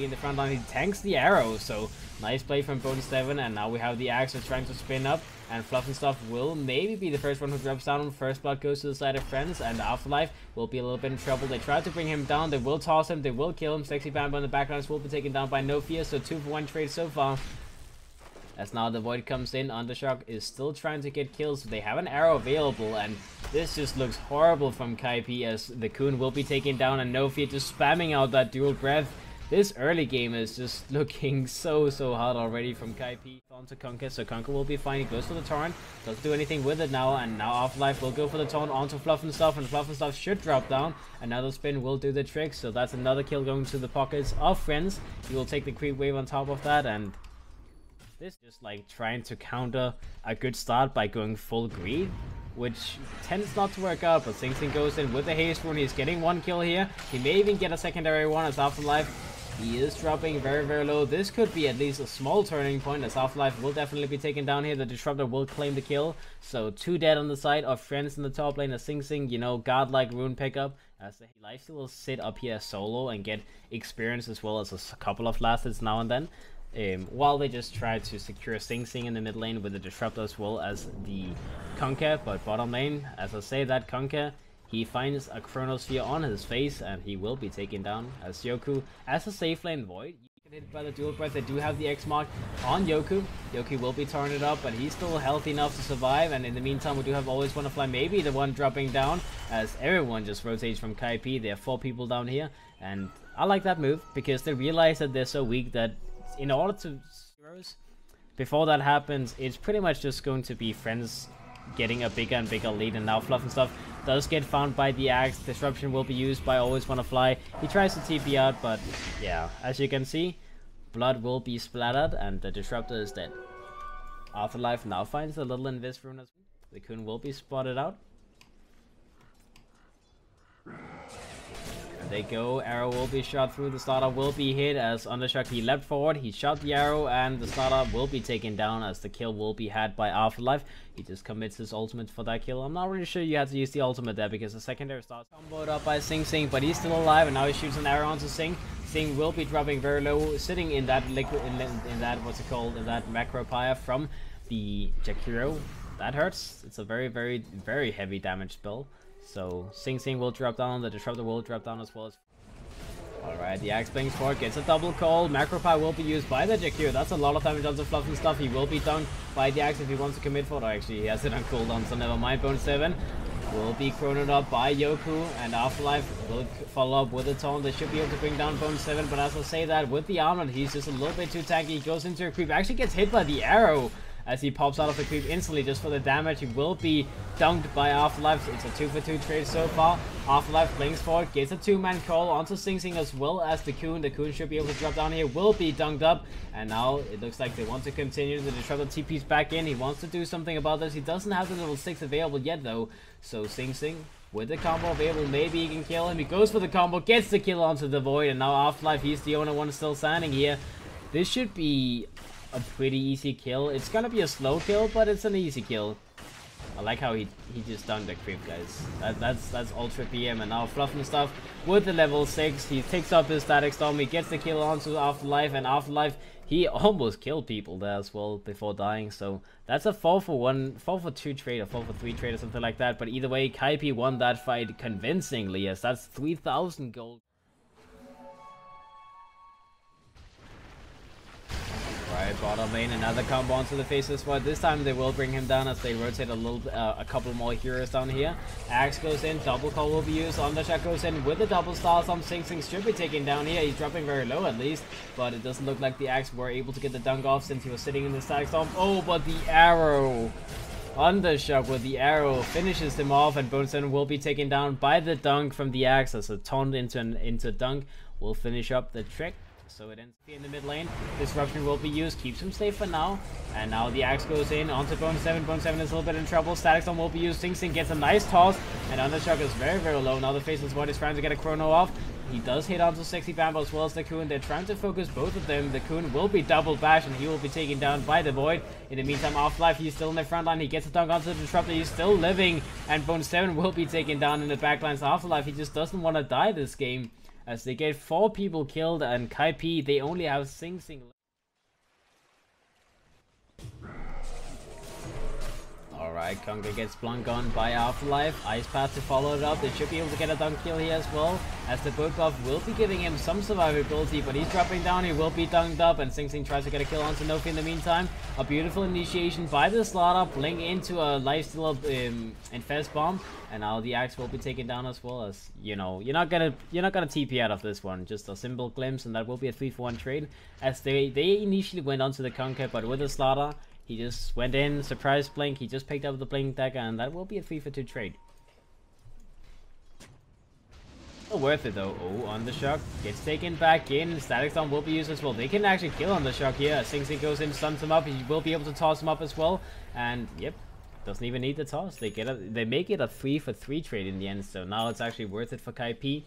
be in the front line. He tanks the arrow, so nice play from Bone7, and now we have the axe trying to spin up, and Fluff and Stuff will maybe be the first one who drops down. First blood goes to the side of Friends, and Afterlife will be a little bit in trouble. They try to bring him down, they will toss him, they will kill him. Sexy Bambo in the background will be taken down by No Fear, so 2-for-1 trade so far. As now the Void comes in, UnderShock is still trying to get kills, so they have an arrow available, and this just looks horrible from Kaipi as the Coon will be taken down, and No Fear just spamming out that dual breath. This early game is just looking so hard already from Kaipi. On to Conker, so Conker will be fine. He goes for the Torrent, doesn't do anything with it now, and now Afterlife will go for the Taunt onto Fluff and Stuff, and Fluff and Stuff should drop down. Another spin will do the trick, so that's another kill going to the pockets of Friends. He will take the creep wave on top of that, and this just like trying to counter a good start by going full greed, which tends not to work out, but SingSing goes in with the haste rune. He's getting one kill here. He may even get a secondary one as Afterlife. He is dropping very low. This could be at least a small turning point as Afterlife will definitely be taken down here. The Disruptor will claim the kill. So 2 dead on the side of Friends in the top lane as SingSing, you know, godlike rune pickup. As the Lifesteal will sit up here solo and get experience as well as a couple of last hits now and then. While they just try to secure SingSing in the mid lane with the Disruptor as well as the Conker. But bottom lane, as I say, that Conker, he finds a Chronosphere on his face and he will be taken down as Yoku as a safe lane Void. You get hit by the dual breath. They do have the X mark on Yoku. Yoku will be torn it up, but he's still healthy enough to survive. And in the meantime, we do have ALWAYSWANNAFLY, maybe the one dropping down as everyone just rotates from Kaipi. There are 4 people down here, and I like that move because they realize that they're so weak that in order to heroes, before that happens, it's pretty much just going to be Friends getting a bigger and bigger lead. And now Fluff and Stuff does get found by the axe. Disruption will be used by ALWAYSWANNAFLY. He tries to TP out, but yeah, as you can see, blood will be splattered and the Disruptor is dead. Afterlife now finds a little Invis rune as well. The Coon will be spotted out. They go, arrow will be shot through, the starter will be hit as UnderShock, he leapt forward, he shot the arrow, and the starter will be taken down as the kill will be had by Afterlife. He just commits his ultimate for that kill. I'm not really sure you have to use the ultimate there because the secondary starts comboed up by SingSing, but he's still alive and now he shoots an arrow onto Sing. Sing will be dropping very low, sitting in that liquid, in that, what's it called, in that macro pyre from the Jakiro. That hurts. It's a very heavy damage spell. So SingSing will drop down, the Disruptor will drop down as well as... Alright, the Axe Bangs Fort gets a double call. Macropie will be used by the Jakiro. That's a lot of damage onto Fluff and Stuff. He will be dunked by the Axe if he wants to commit for it. Actually, he has it on cooldown, so never mind. Bone7 will be chronoed up by Yoku, and Afterlife will follow up with a taunt. They should be able to bring down Bone7, but as I say that, with the armor, he's just a little bit too tanky. He goes into a creep, actually gets hit by the arrow as he pops out of the creep instantly just for the damage. He will be dunked by Afterlife. It's a 2-for-2 trade so far. Afterlife blinks forward, gets a 2-man call onto SingSing as well as the Coon. The Coon should be able to drop down here, will be dunked up, and now it looks like they want to continue. The Disruptor TP's back in. He wants to do something about this. He doesn't have the level 6 available yet though, so SingSing with the combo available, maybe he can kill him. He goes for the combo, gets the kill onto the Void, and now Afterlife, he's the only one still standing here. This should be a pretty easy kill. It's gonna be a slow kill, but it's an easy kill. I like how he just dunked the creep, guys. That's ultra PM, and now Fluff and Stuff with the level 6. He takes up his static storm. He gets the kill onto Afterlife, and Afterlife, he almost killed people there as well before dying. So that's a 4-for-2 trade or 4-for-3 trade or something like that. But either way, Kaipi won that fight convincingly, as that's 3,000 gold. Right, bottom lane, another combo onto the faces, but this time they will bring him down as they rotate a couple more heroes down here. Axe goes in, double call will be used, UnderShock goes in with the double star. Some SingSing should be taken down here. He's dropping very low at least, but it doesn't look like the Axe were able to get the dunk off since he was sitting in the static storm. Oh, but the arrow! UnderShock with the arrow finishes him off, and Bone7 will be taken down by the dunk from the Axe as a taunt into dunk will finish up the trick. So it ends in the mid lane. Disruption will be used, keeps him safe for now. And now the Axe goes in onto Bone7. Bone7 is a little bit in trouble. Static Storm will be used. SingSing gets a nice toss, and UnderShock is very low. Now the Faceless Void is trying to get a chrono off. He does hit onto Sexy Bambo as well as the Coon. They're trying to focus both of them. The Coon will be double bashed, and he will be taken down by the Void. In the meantime, Afterlife, he's still in the front line. He gets a dunk onto the Disruptor. He's still living, and Bone7 will be taken down in the back lines. Afterlife, he just doesn't want to die this game, as they get 4 people killed, and Kaipi, they only have SingSing. Alright, Conker gets blunked on by Afterlife. Ice Path to follow it up. They should be able to get a dunk kill here as well, as the boat buff will be giving him some survivability, but he's dropping down. He will be dunked up, and SingSing tries to get a kill on Sanofi in the meantime. A beautiful initiation by the Slaughter, blink into a lifesteal infest bomb, and now the axe will be taken down as well, as you know, you're not gonna TP out of this one. Just a simple glimpse, and that will be a 3-for-1 trade, as they initially went onto the Conker, but with the Slaughter, he just went in, surprise blink, he just picked up the blink dagger, and that will be a 3-for-2 trade. Still worth it though. Oh, UnderShock gets taken back in. Static Storm will be used as well. They can actually kill UnderShock here. SingSing goes in, stuns him up. He will be able to toss him up as well. And yep, doesn't even need the toss. They make it a 3-for-3 trade in the end. So now it's actually worth it for Kaipi,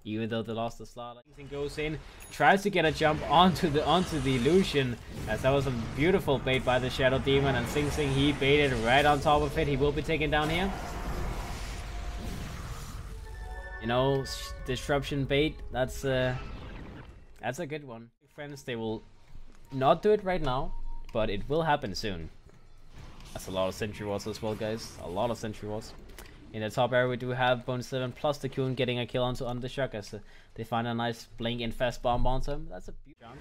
even though they lost the Slaughter. SingSing goes in, tries to get a jump onto the illusion, as that was a beautiful bait by the Shadow Demon, and SingSing, he baited right on top of it. He will be taken down here. You know, disruption bait, that's a good one. Friends, they will not do it right now, but it will happen soon. That's a lot of Sentry Walls as well, guys. A lot of Sentry Walls. In the top area, we do have Bonus 7 plus the Coon getting a kill onto UnderShock, as they find a nice blink infest bomb onto him. That's a beautiful jump.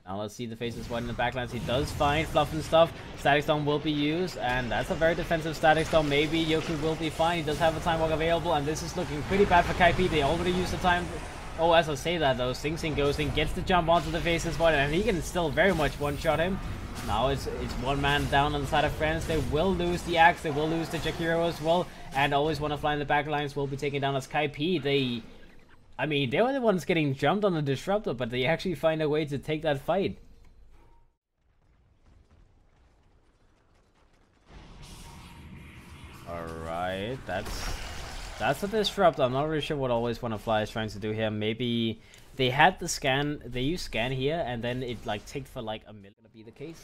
Now let's see the faces wide in the backlines. He does find Fluff and stuff. Static Storm will be used, and that's a very defensive Static Storm. Maybe Yoku will be fine. He does have a Time Walk available, and this is looking pretty bad for Kaipi. They already used the time. Oh, as I say that though, SingSing goes in, gets the jump onto the faces wide, and he can still very much one-shot him. Now it's one man down on the side of friends. They will lose the axe. They will lose the Jakiro as well, and always want to fly in the backlines will be taken down as Kaipi. I mean, they were the ones getting jumped on the Disruptor, but they actually find a way to take that fight. Alright, that's a Disruptor. I'm not really sure what ALWAYSWANNAFLY is trying to do here. Maybe they had the scan, they used scan here, and then it like ticked for like a minute. Gonna be the case.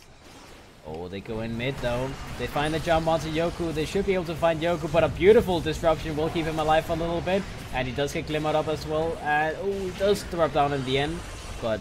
Oh, they go in mid though. They find the jump onto Yoku. They should be able to find Yoku, but a beautiful disruption will keep him alive for a little bit. And he does get glimmered up as well. And oh, he does drop down in the end, but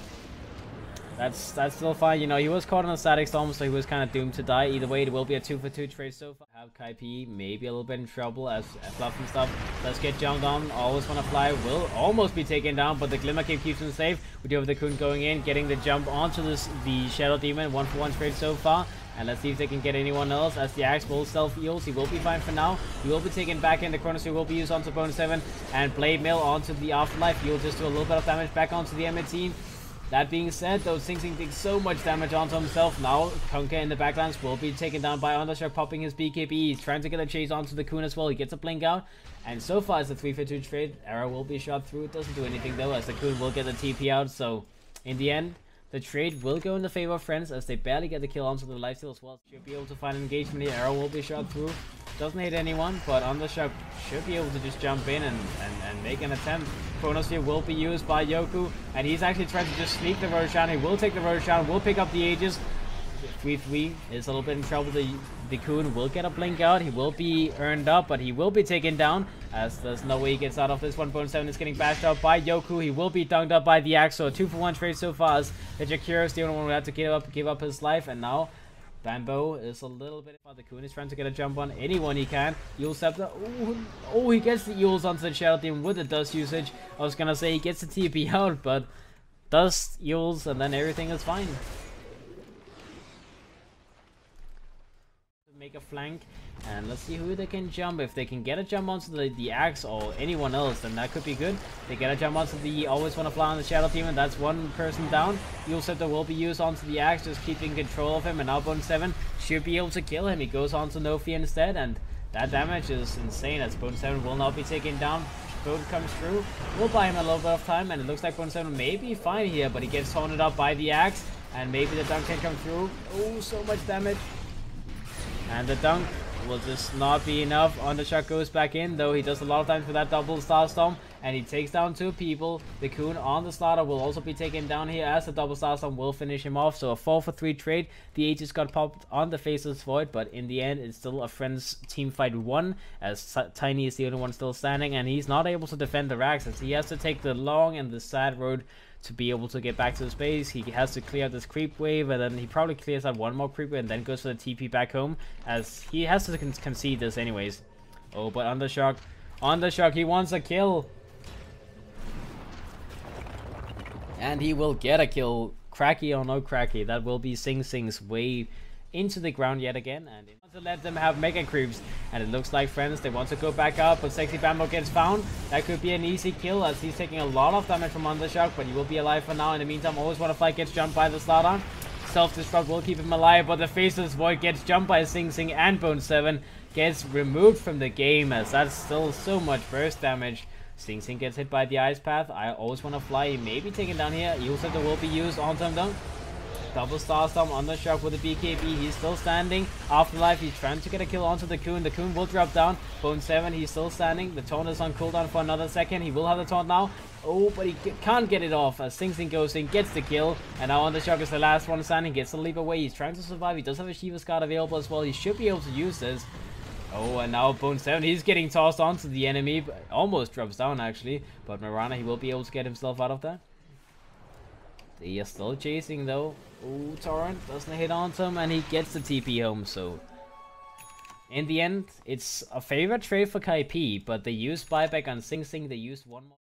that's still fine. You know, he was caught on a Static Storm, so he was kind of doomed to die. Either way, it will be a 2-for-2 trade so far. Have Kaipi maybe a little bit in trouble, as Fluff and stuff does get jumped on. ALWAYSWANNAFLY will almost be taken down, but the Glimmer Cape keeps him safe. We do have the Coon going in, getting the jump onto the Shadow Demon. 1-for-1 trade so far. And let's see if they can get anyone else, as the axe will self-heals. He will be fine for now. He will be taken back in. The Chronosphere will be used onto Bonus 7. And Blade Mail onto the Afterlife. He'll just do a little bit of damage back onto the Emmet team. That being said, though, SingSing takes so much damage onto himself. Now, Conker in the backlands will be taken down by UnderShock, popping his BKB. He's trying to get a chase onto the Coon as well. He gets a blink out. And so far, it's a 3-for-2 trade. Arrow will be shot through. It doesn't do anything, though, as the Coon will get the TP out. So, in the end, the trade will go in the favor of friends, as they barely get the kill onto the lifesteal as well. Should be able to find an engagement here. Arrow will be shot through. Doesn't hit anyone, but UnderShock should be able to just jump in and make an attempt. Chronosphere will be used by Yoku, and he's actually trying to just sneak the Roshan. He will take the Roshan, will pick up the Aegis. 3-3 is a little bit in trouble. The Coon will get a blink out. He will be earned up, but he will be taken down, as there's no way he gets out of this one. Bonus 7 is getting bashed out by Yoku. He will be dunked up by the axe, so a 2-for-1 trade so far, as the Jakiro is the only one who had to give up his life, and now Bambo is a little bit. The Coon is trying to get a jump on anyone he can. Eel Scepter. Oh, he gets the Eels onto the Shadow Demon with the dust usage. I was gonna say he gets the TP out, but dust, Eels, and then everything is fine. Make a flank, and let's see who they can jump. If they can get a jump onto the axe or anyone else, then that could be good. They get a jump onto the ALWAYSWANNAFLY on the Shadow Demon. That's one person down. Eel Scepter will be used onto the axe, just keeping control of him, and now Bonus 7 should be able to kill him. He goes on to Nofi instead, and that damage is insane, as Bonus 7 will not be taken down. Boat comes through, will buy him a little bit of time, and it looks like Bonus 7 may be fine here, but he gets taunted up by the axe, and maybe the dunk can come through. Oh, so much damage. And the dunk will just not be enough. UnderShock goes back in, though he does a lot of times with that double Starstorm. and he takes down 2 people. The Coon on the starter will also be taken down here as the double Starstorm will finish him off. So a 4-for-3 trade. The Aegis got popped on the Faceless Void, but in the end it's still a friend's team fight 1, as Tiny is the only one still standing, and he's not able to defend the racks as he has to take the long and the sad road to be able to get back to the space. He has to clear this creep wave, and then he probably clears out 1 more creep wave and then goes for the TP back home, as he has to concede this anyways. Oh, but UnderShock, he wants a kill. And he will get a kill. Cracky or no cracky, that will be SingSing's way into the ground yet again, and they want to let them have mega creeps, and it looks like friends they want to go back up, but Sexy Bambo gets found. That could be an easy kill as he's taking a lot of damage from UnderShock, but he will be alive for now. In the meantime, ALWAYSWANNAFLY gets jumped by the starter. Self-destruct will keep him alive, but the Faceless Void gets jumped by SingSing, and Bone7 gets removed from the game, as that's still so much burst damage. SingSing gets hit by the Ice Path. ALWAYSWANNAFLY, he may be taken down here. Eel Scepter will be used onto him though. Double Starstorm, UnderShock with the BKB, he's still standing. Afterlife, he's trying to get a kill onto the Coon. The Coon will drop down. Bone7, he's still standing. The taunt is on cooldown for another second. He will have the taunt now. Oh, but he can't get it off as SingSing goes in, gets the kill. And now UnderShock is the last one standing, gets the leap away. He's trying to survive. He does have a Shiva's card available as well. He should be able to use this. Oh, and now Bone7, he's getting tossed onto the enemy. Almost drops down actually. But Mirana, he will be able to get himself out of that. They are still chasing though. Oh, Torrent doesn't hit onto him, and he gets the TP home. So in the end, it's a favorite trade for Kaipi, but they use buyback on SingSing. They used 1 more.